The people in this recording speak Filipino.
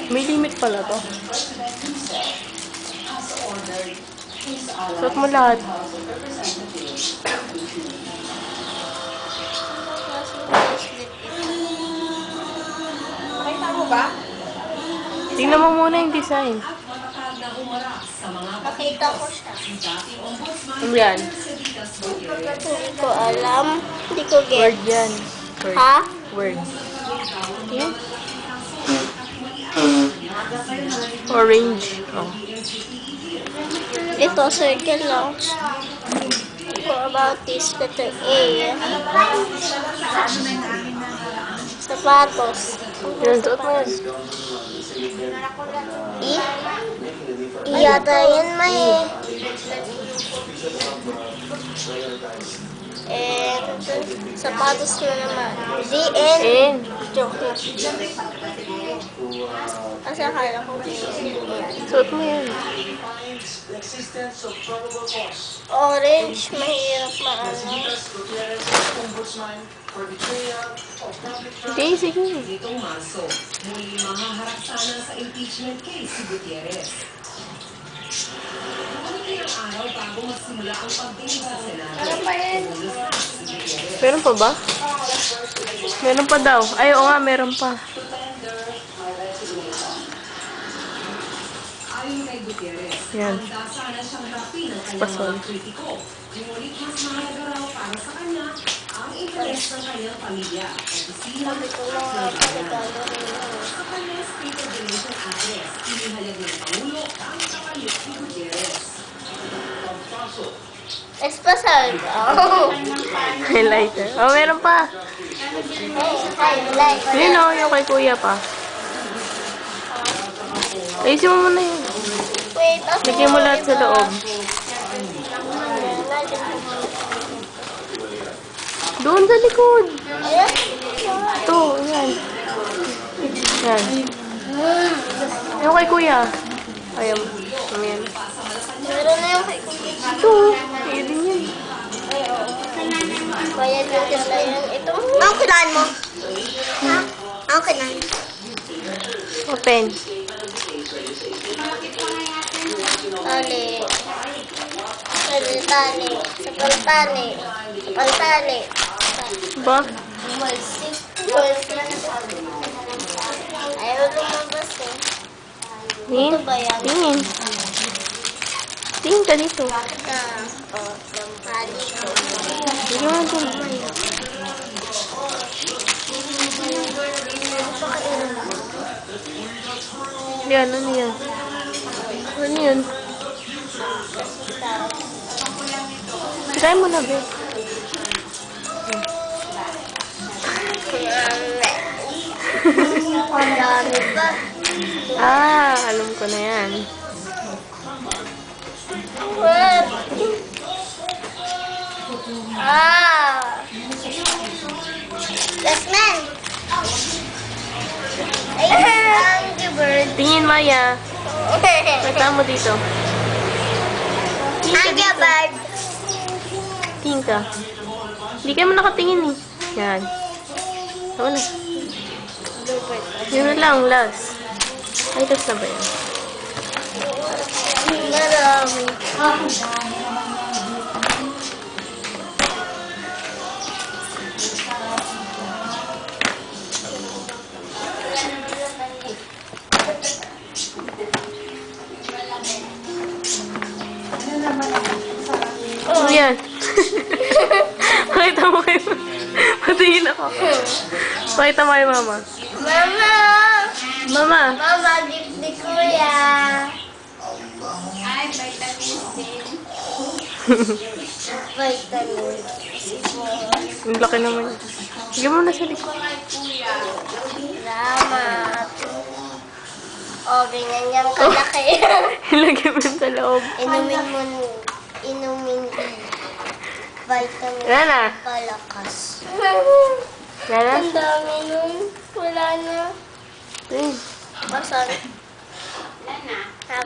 May limit pala to. Suot mo lahat. Nakita mo ba? Tingnan mo muna yung design. Nakita ko siya. Ano yan? Hindi ko alam. Hindi ko get. Word yan. Word. Ha? Word. Yan. Orange. Oh. Ito, circle lang. Hindi ko about this letter A. Sapatos. Yan, suot mo yan. I? I yata yun, may. And, sapatos na naman. D, N. N. Joke na. Kasi akala ko D, N. Suot mo yan. Orange, mahirap maano. Okay, sige. Nitong Marso, muli mahaharap sana sa impeachment case si Gutierrez. Ilang araw bago magsimula ang pagdinig sa Senado. Ano pa yun? Meron pa ba? Meron pa daw. Ay, oo nga, meron pa. Ayon kay Gutierrez, Yan. handa sana siyang harapin ang kanyang Pasol. mga kritiko. Ngunit mas mahalaga raw para sa kanya ang interes ng kanyang pamilya, opisina Sabi ko at mga labanan. paligado rin ako. Sa kanyang State of the Nation address, inihayag ng Pangulo ang kapalit ni Gutierrez. Espasal. Oh. Highlighter. Oh, meron pa. Highlight. Yun o, yung kay kuya pa. Ayusin mo muna yun. Wait, ako. Bigyan mo lahat sa loob. Doon sa likod. Ayan. Ito, yan. Yan. Yung kay kuya. Ayaw. Ayan. Meron na yung kay Kuya. Ito. Ayun din yan. Ay, oo. Bayad yung ganda yan. Ito. Ang kailangan mo? Ha? Ang kailangan. Open. Tali. Tali. Sapal tali. Sapal tali. Ba? Ayaw lumabas eh. Tingin. Ito ba yan? Tingin. Tingin ka dito. Tali ko. Bigyan mo ito. Yan, ano yan? Ano yun? Try mo na, babe. Ang dami ba? Ah, alam ko na yan. What? Ah! Yes, man! Angry Bird. Tingin, Maya. Pagka mo dito. Tingin ka Angry dito. Bird. Tingin ka. Hindi ka mo nakatingin eh. Yan. Tama na. Yun na lang, last. Ay, last na ba yan? Marami. Ano yan? Pakita mo kayo. Patingin ako. Pakita mo kay mama. Mama! Mama. Mama, gift ni Kuya. Ay, vitamin C. Vitamin C. Ang laki naman. Sige mo na sa likod. Salamat. O, ganyan yung kalaki. Ilagay mo sa loob. Inumin mo. Inumin mo. Vitamin Yan na. palakas. Yan na. Ang dami nun. Wala na. Ayun. Basan.